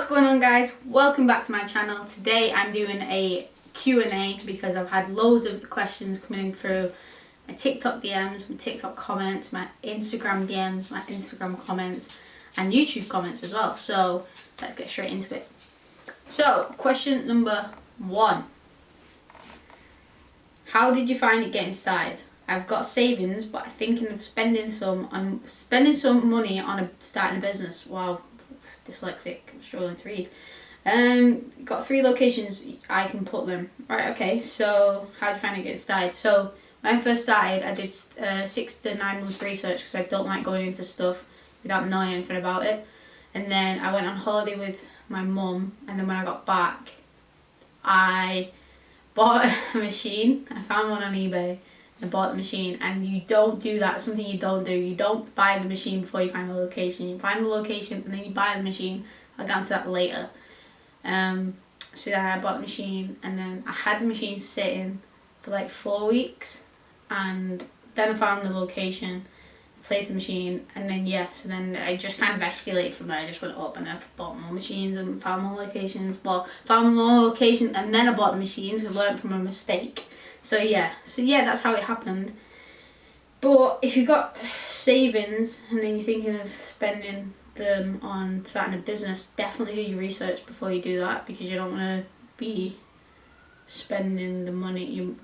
What's going on, guys? Welcome back to my channel. Today I'm doing a Q&A because I've had loads of questions coming in through my TikTok DMs, my TikTok comments, my Instagram DMs, my Instagram comments and YouTube comments as well. So let's get straight into it. So question number 1. How did you find it getting started? I've got savings, but I'm thinking of spending some money on starting a business. Wow, dyslexic, I'm struggling to read. Got 3 locations I can put them. Right, okay, so how did you find it getting started? So when I first started, I did 6 to 9 months research because I don't like going into stuff without knowing anything about it. And then I went on holiday with my mum, and then when I got back, I bought a machine. I found one on eBay and bought the machine. And you don't do that. It's something you don't do. You don't buy the machine before you find the location. You find the location and then you buy the machine. I'll get into that later. So then I bought the machine, and then I had the machine sitting for like 4 weeks, and then I found the location, placed the machine, and then so then I just kind of escalated from there. I just went up and I bought more machines and found more locations, found more locations, and then I bought the machines and learned from a mistake. So that's how it happened. But if you've got savings and then you're thinking of spending them on starting a business, definitely do your research before you do that, because you don't want to be spending the money,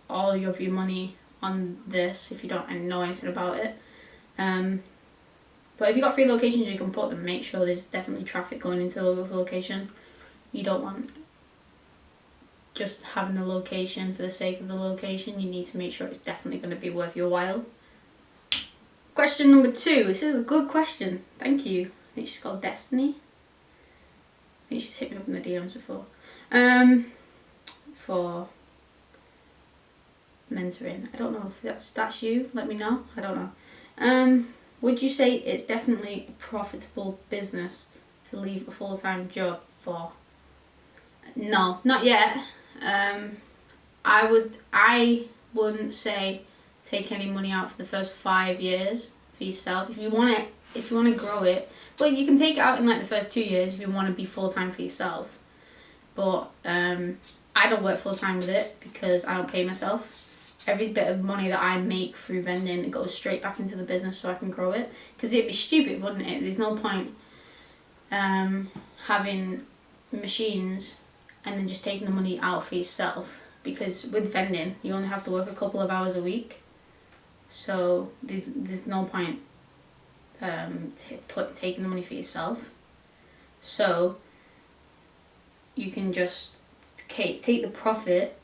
all of your money on this if you don't know anything about it. But if you've got 3 locations you can put them, make sure there's definitely traffic going into those location. You don't want just having a location for the sake of the location. You need to make sure it's definitely going to be worth your while. Question number 2. This is a good question. Thank you. I think she's called Destiny. I think she's hit me up in the DMs before. For mentoring. I don't know if that's you. Let me know. I don't know. Would you say it's definitely a profitable business to leave a full-time job for? No, not yet. I wouldn't say take any money out for the first 5 years for yourself. If you want to grow it, well, you can take it out in like the first 2 years if you want to be full-time for yourself. But I don't work full-time with it because I don't pay myself. Every bit of money that I make through vending, it goes straight back into the business so I can grow it. Because it'd be stupid, wouldn't it? There's no point having machines and then just taking the money out for yourself, because with vending you only have to work a couple of hours a week, so there's no point taking the money for yourself. So you can just take the profit.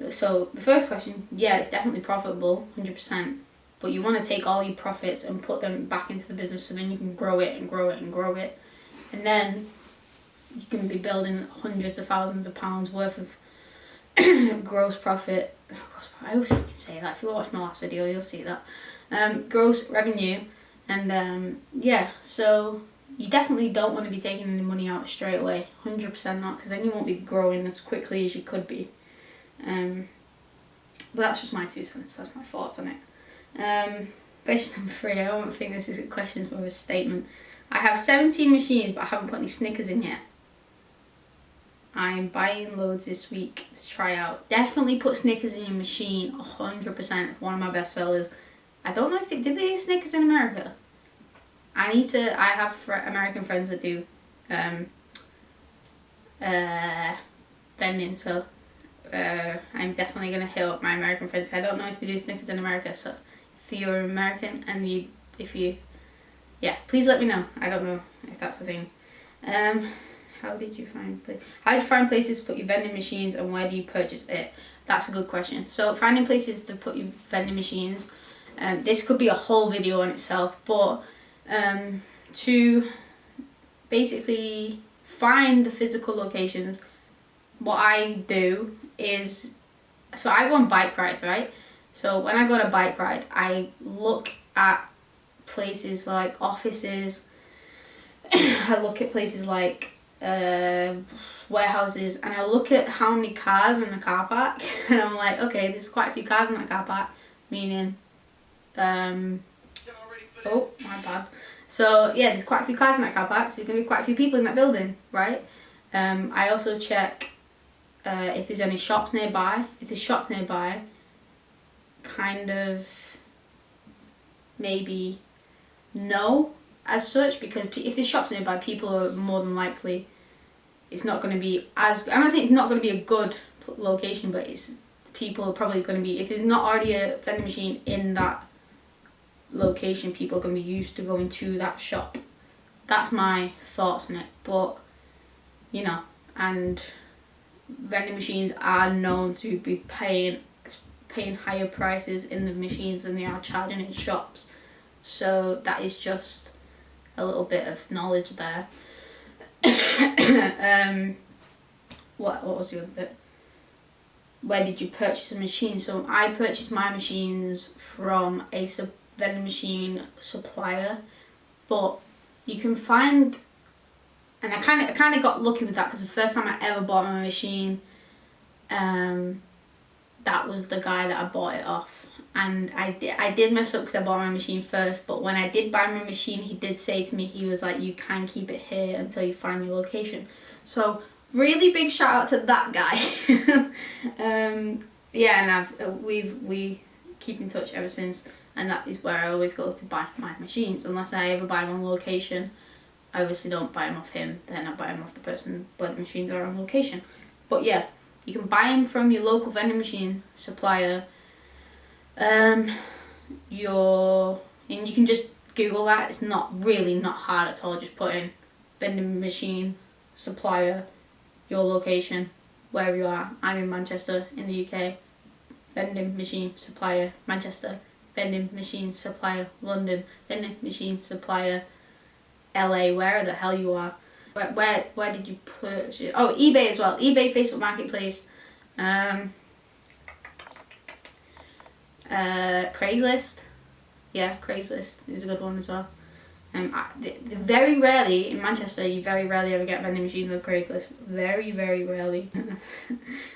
So the first question, it's definitely profitable, 100%, but you want to take all your profits and put them back into the business so then you can grow it and grow it and grow it, and then you can be building hundreds of thousands of pounds worth of gross profit. I always fucking say that. If you watch my last video, you'll see that. Gross revenue. And so you definitely don't want to be taking any money out straight away. 100% not, because then you won't be growing as quickly as you could be. But that's just my 2 cents. That's my thoughts on it. Question number 3. I don't think this is a question, it's more of a statement. I have 17 machines, but I haven't put any Snickers in yet. I'm buying loads this week to try out. Definitely put Snickers in your machine, 100%. One of my best sellers. I don't know if did they use Snickers in America? I have American friends that do vending, so I'm definitely gonna hit up my American friends. I don't know if they do Snickers in America, so if you're American and please let me know. I don't know if that's the thing. How did you find places to put your vending machines, and where do you purchase it? That's a good question. So finding places to put your vending machines, this could be a whole video on itself, but to basically find the physical locations, what I do is, so I go on bike rides, right? So when I go on a bike ride, I look at places like offices, I look at places like warehouses, and I look at how many cars in the car park, and I'm like, okay, there's quite a few cars in that car park, meaning oh, my bad. So yeah, there's quite a few cars in that car park, so there's going to be quite a few people in that building, right? I also check if there's any shops nearby. If there's shops nearby, kind of maybe no as such, because if there's shops nearby, people are more than likely, it's not going to be as, I'm not saying it's not going to be a good location, but it's, people are probably going to be, if there's not already a vending machine in that location, people are going to be used to going to that shop. That's my thoughts on it. But you know, and vending machines are known to be paying higher prices in the machines than they are charging in shops, so that is just a little bit of knowledge there. What was the other bit? Where did you purchase a machine? So I purchased my machines from a vending machine supplier, but you can find, and I kind of got lucky with that, because the first time I ever bought my machine, that was the guy that I bought it off. And I did mess up because I bought my machine first, but when I did buy my machine, he did say to me, he was like, you can keep it here until you find your location. So really big shout out to that guy. Yeah, and we keep in touch ever since, and that is where I always go to buy my machines, unless I ever buy them on location. I obviously don't buy them off him, then I buy them off the person where the machines are on location. But yeah, you can buy them from your local vending machine supplier. And you can just Google that. It's not hard at all. Just put in vending machine supplier, your location, wherever you are. I'm in Manchester in the UK. Vending machine supplier, Manchester. Vending machine supplier, London. Vending machine supplier, LA, wherever the hell you are. Where did you purchase it? Oh, eBay as well. eBay, Facebook Marketplace. Craigslist. Yeah, Craigslist is a good one as well. Very rarely in Manchester, you very rarely ever get vending machines on Craigslist. Very, very rarely.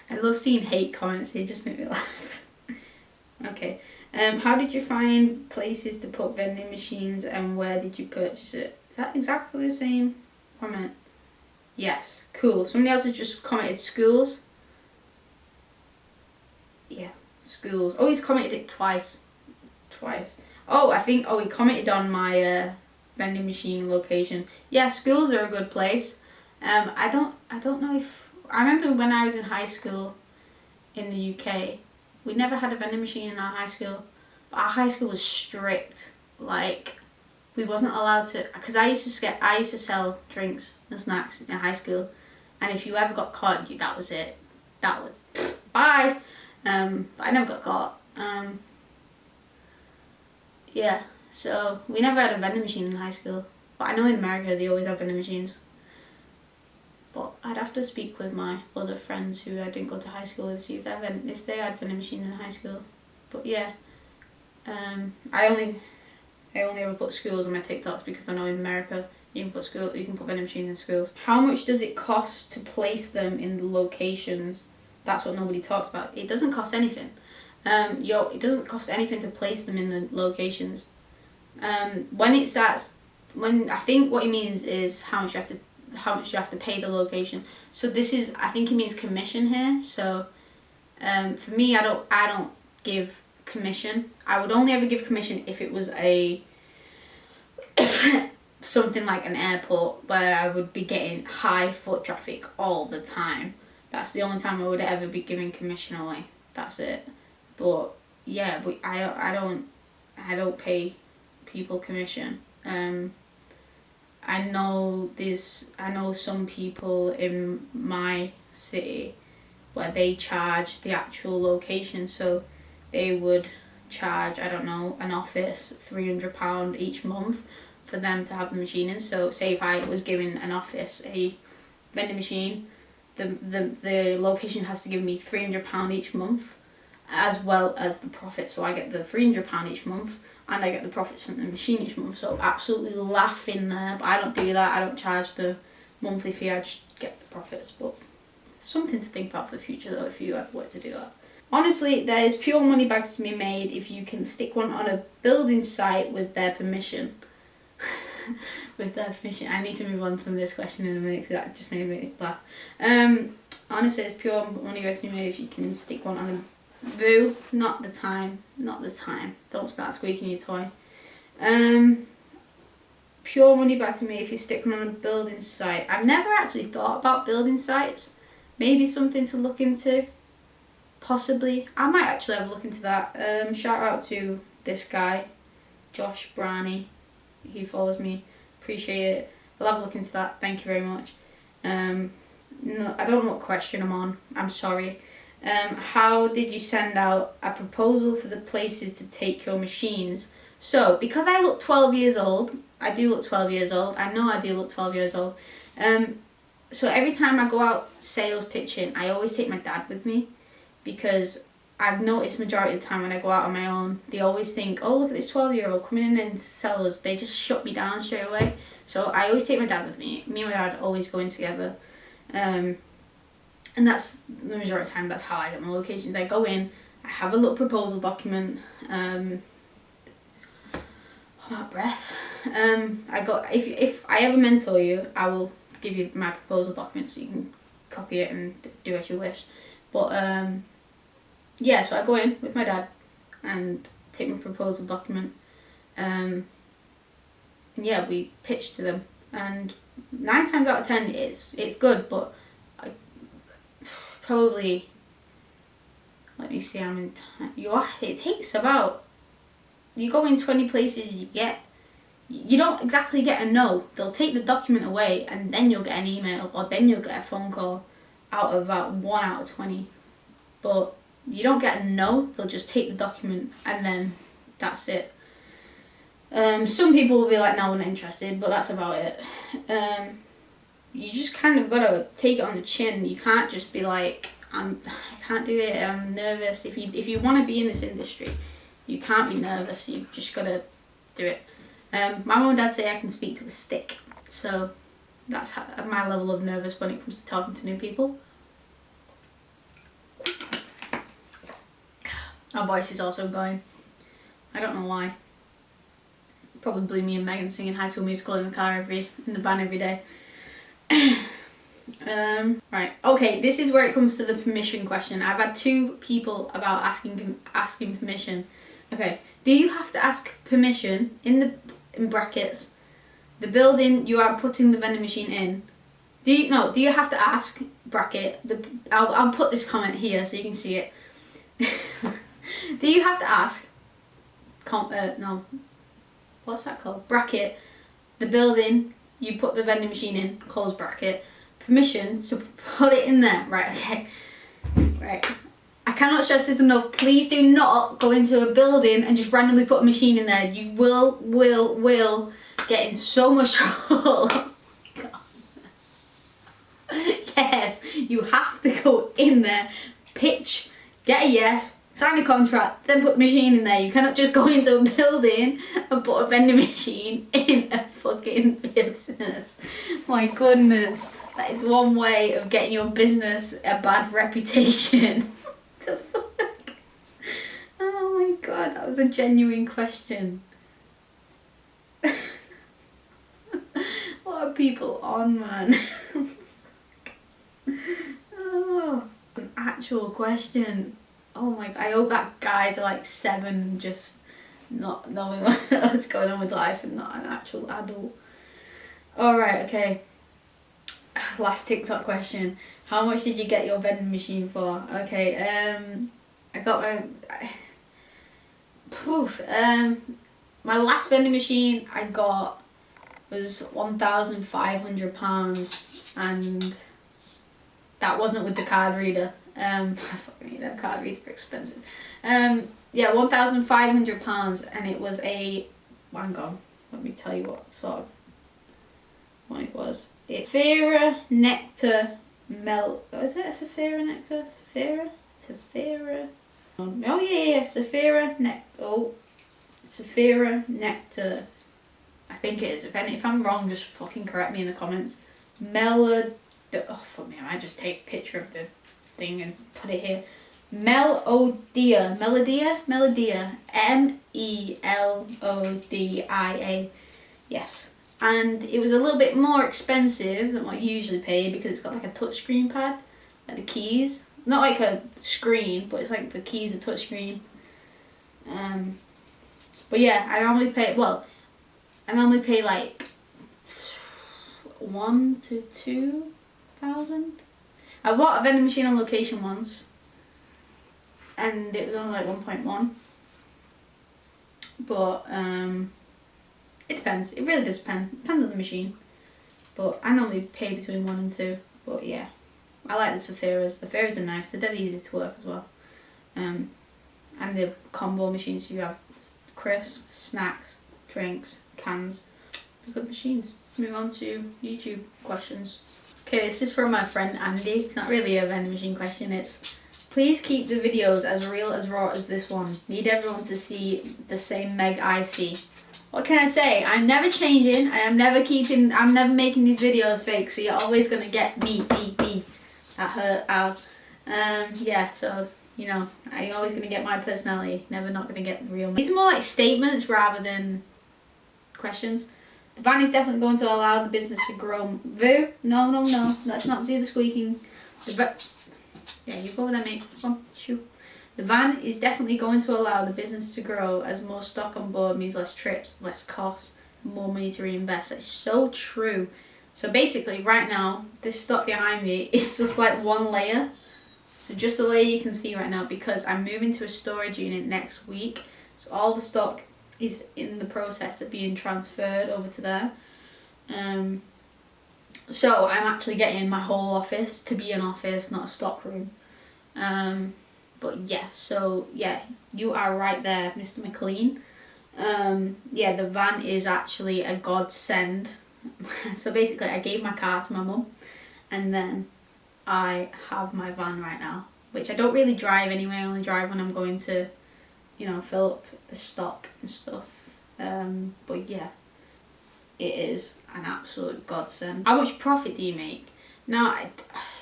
I love seeing hate comments. They just make me laugh. Okay. How did you find places to put vending machines, and where did you purchase it? Is that exactly the same comment? Yes. Cool. Somebody else has just commented schools. Yeah. Schools. Oh, he's commented it twice. Oh, he commented on my vending machine location. Yeah, schools are a good place. I don't know if, I remember when I was in high school in the UK, we never had a vending machine in our high school. But our high school was strict. Like, we wasn't allowed to, because I used to sell drinks and snacks in high school, and if you ever got caught, that was it. That was bye. But I never got caught. Yeah, so we never had a vending machine in high school. But I know in America they always have vending machines. But I'd have to speak with my other friends who I didn't go to high school with, see if they had vending machines in high school. But yeah, I only ever put schools on my TikToks, because I know in America you can put vending machines in schools. How much does it cost to place them in the locations? That's what nobody talks about. It doesn't cost anything. It doesn't cost anything to place them in the locations. I think what he means is how much you have to pay the location. So I think he means commission here. So for me, I don't give commission. I would only ever give commission if it was a something like an airport where I would be getting high foot traffic all the time. That's the only time I would ever be giving commission away. That's it. But yeah, I don't pay people commission. I know some people in my city where they charge the actual location, so they would charge, I don't know, an office £300 each month for them to have the machine in. So say if I was giving an office a vending machine, the location has to give me £300 each month, as well as the profit. So I get the £300 each month, and I get the profits from the machine each month. So absolutely laughing there, but I don't do that. I don't charge the monthly fee, I just get the profits. But something to think about for the future though, if you ever were to do that. Honestly, there's pure money bags to be made if you can stick one on a building site with their permission. with their permission. I need to move on from this question in a minute because that just made me laugh. Anna says, pure money best you made if you can stick one on a boo. Not the time. Not the time. Don't start squeaking your toy. Pure money back to me if you stick one on a building site. I've never actually thought about building sites. Maybe something to look into. Possibly. I might actually have a look into that. Shout out to this guy, Josh Brownie. He follows me. Appreciate it. I'll have a look into that. Thank you very much. No, I don't know what question I'm on. I'm sorry. How did you send out a proposal for the places to take your machines? So, because I look 12 years old, I do look 12 years old. I know I do look 12 years old. So every time I go out sales pitching, I always take my dad with me, because I've noticed majority of the time when I go out on my own, they always think, oh, look at this 12-year-old coming in and sell us. They just shut me down straight away. So I always take my dad with me. Me and my dad always go in together. And that's the majority of the time, that's how I get my locations. I go in, I have a little proposal document. I'm out of breath. If I ever mentor you, I will give you my proposal document so you can copy it and do as you wish. But yeah, so I go in with my dad and take my proposal document, and yeah, we pitch to them, and 9 times out of 10 it's good, but I probably, let me see, it takes about, you go in 20 places, you don't exactly get a no. They'll take the document away and then you'll get an email, or then you'll get a phone call out of about 1 out of 20. But you don't get a no, they'll just take the document and then that's it. Some people will be like, no, we're not interested, but that's about it. You just kind of gotta take it on the chin. You can't just be like, I can't do it, I'm nervous. If you want to be in this industry, you can't be nervous, you've just gotta do it. My mum and dad say I can speak to a stick, so that's my level of nervous when it comes to talking to new people. Our voice is also going. I don't know why. Probably me and Megan singing High School Musical in the van every day. Right, okay, this is where it comes to the permission question. I've had 2 people about asking permission. Okay, do you have to ask permission in brackets the building you are putting the vending machine in? Do you have to ask, bracket, I'll put this comment here so you can see it. Do you have to ask, no, what's that called? Bracket, the building you put the vending machine in, close bracket, permission to put it in there? Right, okay. Right. I cannot stress this enough. Please do not go into a building and just randomly put a machine in there. You will get in so much trouble. Yes, you have to go in there, pitch, get a yes, sign a contract, then put the machine in there. You cannot just go into a building and put a vending machine in a fucking business. My goodness, that is one way of getting your business a bad reputation. The fuck? Oh my god, that was a genuine question. What are people on, man? Oh, an actual question. Oh my, I hope that guys are like 7 just not knowing what's going on with life and not an actual adult. Alright, okay. Last TikTok question. How much did you get your vending machine for? Okay, I got my last vending machine I got was £1,500, and that wasn't with the card reader. That card readers are expensive. Yeah, £1,500, and it was a, hang on, let me tell you what sort of one it was. Saphira Nectar is it a Saphira Nectar? Saphira? Oh yeah, Saphira Nectar. I think it is. If I'm wrong, just fucking correct me in the comments. Oh fuck me, I might just take a picture of the thing and put it here. Melodia, Melodia, Melodia. Yes. and it was a little bit more expensive than what you usually pay because it's got like a touchscreen pad, like the keys. Not like a screen, but it's like the keys are touchscreen. But yeah, I normally pay like 1,000 to 2,000. I bought a vending machine on location once, and it was only like 1.1. But it depends. It really does depend. It depends on the machine. But I normally pay between 1 and 2. But yeah, I like the Saphiras. The Saphiras are nice. They're dead easy to work as well. And the combo machines, you have crisps, snacks, drinks, cans. They're good machines. Move on to YouTube questions. Okay, this is from my friend Andy. It's not really a vending machine question. It's, please keep the videos as real as raw as this one. Need everyone to see the same Meg I see. What can I say? I'm never changing. I'm never making these videos fake. So you're always gonna get me. That hurt. Ow. Yeah. So you know, I'm always gonna get my personality. Never not gonna get the real me. These are more like statements rather than questions. The van is definitely going to allow the business to grow. Vu? No. Let's not do the squeaking. Yeah, you go with that, mate. Come on, shoot. The van is definitely going to allow the business to grow as more stock on board means less trips, less costs, more money to reinvest. That's so true. So basically, right now, this stock behind me is just like one layer. So just the layer you can see right now, because I'm moving to a storage unit next week. So all the stock is in the process of being transferred over to there. So I'm actually getting my whole office to be an office, not a stock room. But yeah, so yeah, you are right there, Mr. McLean. Yeah, the van is actually a godsend. So basically I gave my car to my mum, and then I have my van right now, which I don't really drive anyway. I only drive when I'm going to, you know, fill up the stock and stuff. But yeah, it is an absolute godsend. How much profit do you make? Now,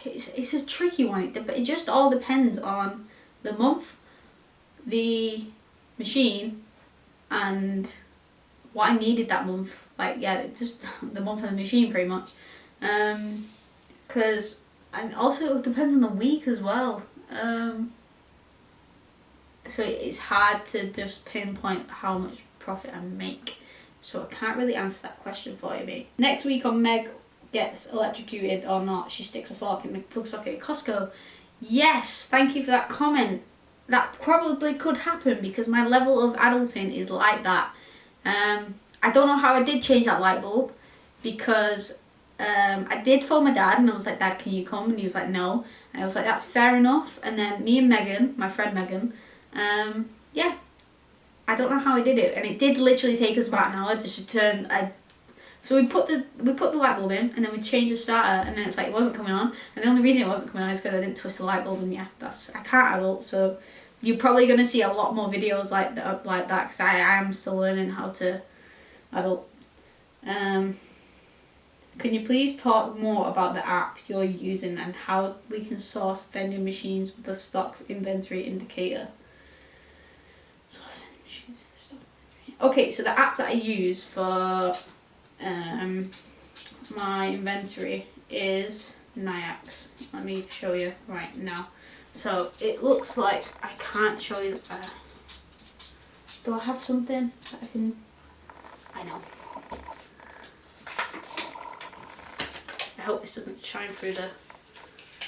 it's a tricky one, but it just all depends on the month, the machine, and what I needed that month. Like, yeah, just the month and the machine pretty much. And also it depends on the week as well. So it's hard to just pinpoint how much profit I make. So I can't really answer that question for you, mate. Next week on Meg gets electrocuted or not, she sticks a fork in the plug socket at Costco. Yes, thank you for that comment. That probably could happen because my level of adulting is like that. I don't know how I did change that light bulb, because I did phone my dad and I was like, Dad, can you come? And he was like, no. And I was like, that's fair enough. And then me and Megan, my friend Megan, yeah, I don't know how I did it, and it did literally take us about an hour to turn. So we put the light bulb in, and then we changed the starter, and then it's like it wasn't coming on. And the only reason it wasn't coming on is because I didn't twist the light bulb. And yeah, I can't adult, so you're probably gonna see a lot more videos like that, because I am still learning how to adult. Can you please talk more about the app you're using and how we can source vending machines with the stock inventory indicator? Okay, so the app that I use for my inventory is Nayax. Let me show you right now. So it looks like, I can't show you. Do I have something that I can? I know. I hope this doesn't shine through the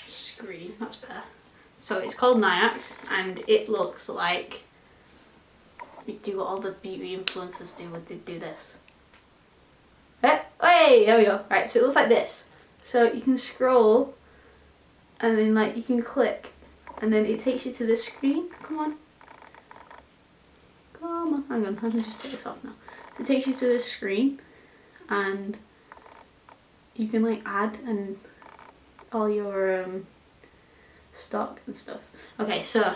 screen. That's better. So it's called Nayax, and it looks like, we do what all the beauty influencers do when they do this. Hey, there we go. Right, so it looks like this. So you can scroll, and then like you can click, and then it takes you to this screen. Come on. Hang on, let me just take this off now. So it takes you to this screen, and you can like add and all your stock and stuff. Okay, so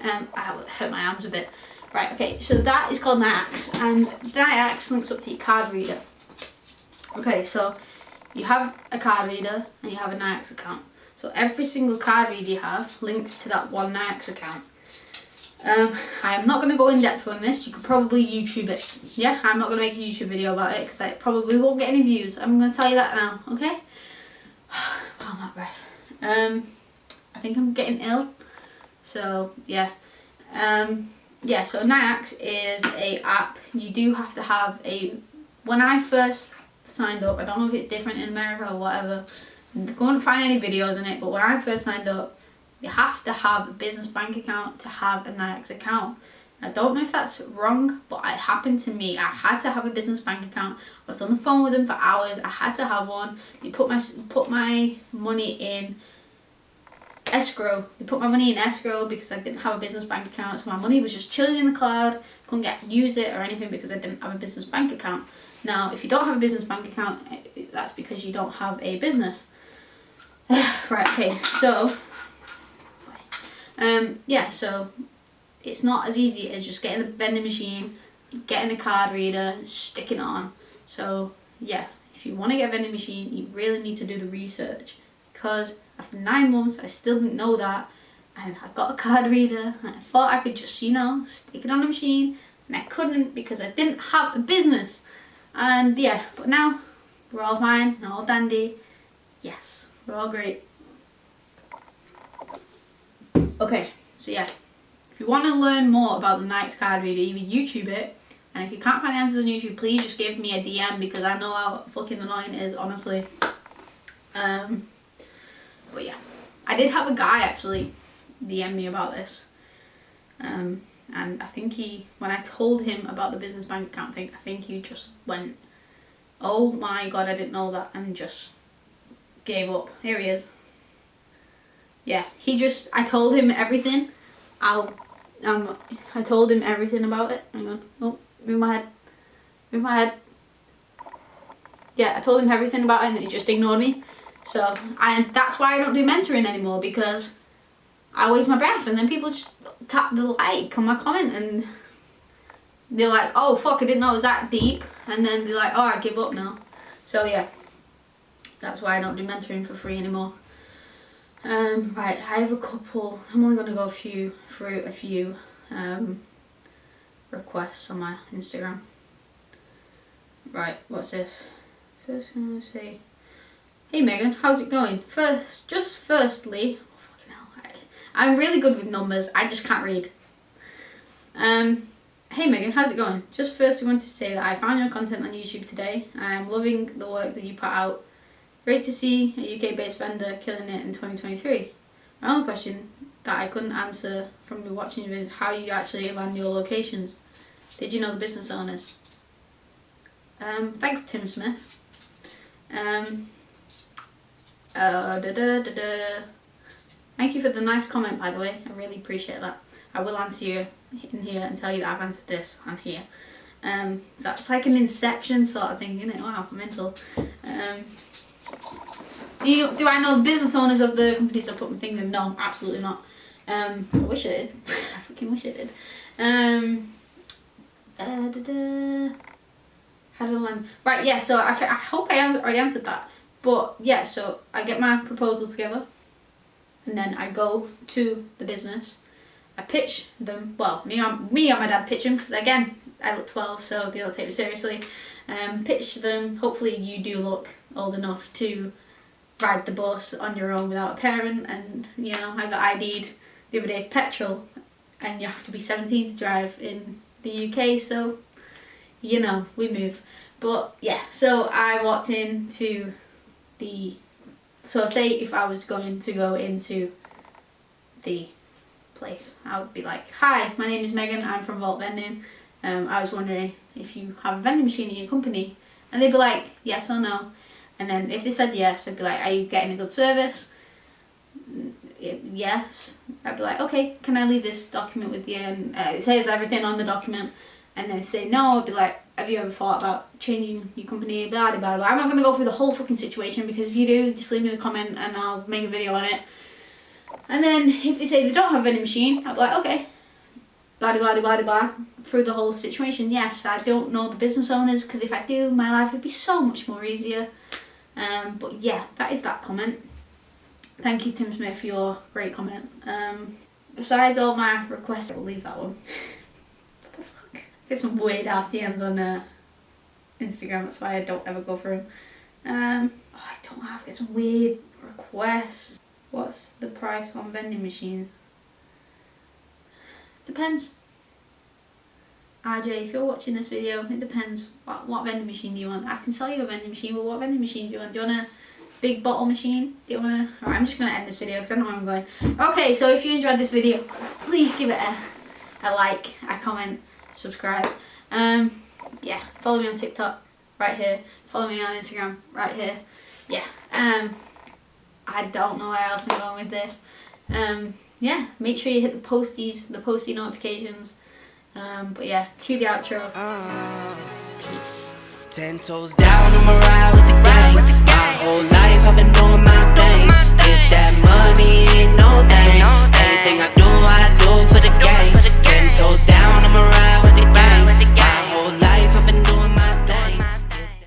I hurt my arms a bit. Right, okay, so that is called Nayax, and Nayax links up to your card reader. Okay, so you have a card reader and you have a Nayax account. So every single card reader you have links to that one Nayax account. I'm not going to go in depth on this. You could probably YouTube it. Yeah, I'm not going to make a YouTube video about it because I probably won't get any views. I'm going to tell you that now, okay? Oh, my breath. I think I'm getting ill. So, yeah. Yeah, so Nayax is a app. You do have to have a... When I first signed up, I don't know if it's different in America or whatever. Couldn't find any videos on it, but when I first signed up, you have to have a business bank account to have a Nayax account. I don't know if that's wrong, but it happened to me. I had to have a business bank account. I was on the phone with them for hours. I had to have one. They put my money in escrow. They put my money in escrow because I didn't have a business bank account, so my money was just chilling in the cloud. Couldn't use it or anything because I didn't have a business bank account. Now, if you don't have a business bank account, that's because you don't have a business. Right, okay, so yeah, so it's not as easy as just getting a vending machine, getting a card reader, sticking it on. So yeah, if you want to get a vending machine, you really need to do the research, because after 9 months I still didn't know that, and I got a card reader and I thought I could just, you know, stick it on the machine, and I couldn't because I didn't have a business. And yeah, but now we're all fine and all dandy. Yes, we're all great. Okay, so yeah, if you want to learn more about the Nayax card reader, either YouTube it, and if you can't find the answers on YouTube, please just give me a DM because I know how fucking annoying it is, honestly. But yeah, I did have a guy actually DM me about this, and I think when I told him about the business bank account thing, I think he just went, oh my god, I didn't know that, and just gave up. Here he is. Yeah, I told him everything. I told him everything about it. Hang on. Oh, move my head. Yeah, I told him everything about it and he just ignored me. So, that's why I don't do mentoring anymore, because I waste my breath and then people just tap the like on my comment and they're like, oh fuck, I didn't know it was that deep. And then they're like, oh, I give up now. So yeah, that's why I don't do mentoring for free anymore. Right, I have a couple. I'm only going to go through a few requests on my Instagram. Right, what's this? First, I'm going to say, hey Megan, how's it going? Firstly, oh fucking hell, I'm really good with numbers. I just can't read. Hey Megan, how's it going? Just firstly wanted to say that I found your content on YouTube today. I'm loving the work that you put out. Great to see a UK-based vendor killing it in 2023. My only question that I couldn't answer from watching you is how you actually land your locations. Did you know the business owners? Thanks, Tim Smith. Thank you for the nice comment, by the way. I really appreciate that. I will answer you in here and tell you that I've answered this on here. So it's like an inception sort of thing, isn't it? Wow, mental. Do I know the business owners of the companies I put my thing in? No, absolutely not. I wish I did. I fucking wish I did. How do I land? Right, yeah, so I hope I already answered that. But yeah, so I get my proposal together and then I go to the business. I pitch them. Well, me and my dad pitch them because again, I look 12, so they don't take me seriously. Pitch them. Hopefully you do look old enough to ride the bus on your own without a parent, and you know, I got ID'd the other day for petrol and you have to be 17 to drive in the UK, so you know, we move. But yeah, so I walked into so say if I was going to go into the place, I would be like, hi, my name is Megan, I'm from Vending. I was wondering if you have a vending machine in your company, and they'd be like, yes or no. And then if they said yes, I'd be like, are you getting a good service? Yes. I'd be like, okay, can I leave this document with you? And it says everything on the document. And then say no, I'd be like, have you ever thought about changing your company? Blah, blah, blah. I'm not going to go through the whole fucking situation, because if you do, just leave me a comment and I'll make a video on it. And then if they say they don't have a vending machine, I'd be like, okay. Blah, blah, blah, blah, blah. Through the whole situation. Yes, I don't know the business owners, because if I do, my life would be so much more easier. But yeah, that is that comment. Thank you, Tim Smith, for your great comment. besides all my requests, we'll leave that one. Get some weird ass DMs on Instagram, that's why I don't ever go for them. I don't have, get some weird requests. What's the price on vending machines? Depends. RJ, if you're watching this video, it depends. What vending machine do you want? I can sell you a vending machine, but what vending machine do you want? Do you want a big bottle machine? Do you want to... Alright, I'm just going to end this video because I don't know where I'm going. Okay, so if you enjoyed this video, please give it a like, a comment, subscribe. Yeah, follow me on TikTok, right here. Follow me on Instagram, right here. Yeah, I don't know where else I'm going with this. Yeah, make sure you hit the postie notifications. But yeah, cue the outro. Peace. 10 toes down on my ride with the gang. My whole life I've been doing my thing. Get that money, ain't no thing. Anything I do for the gang. 10 toes down.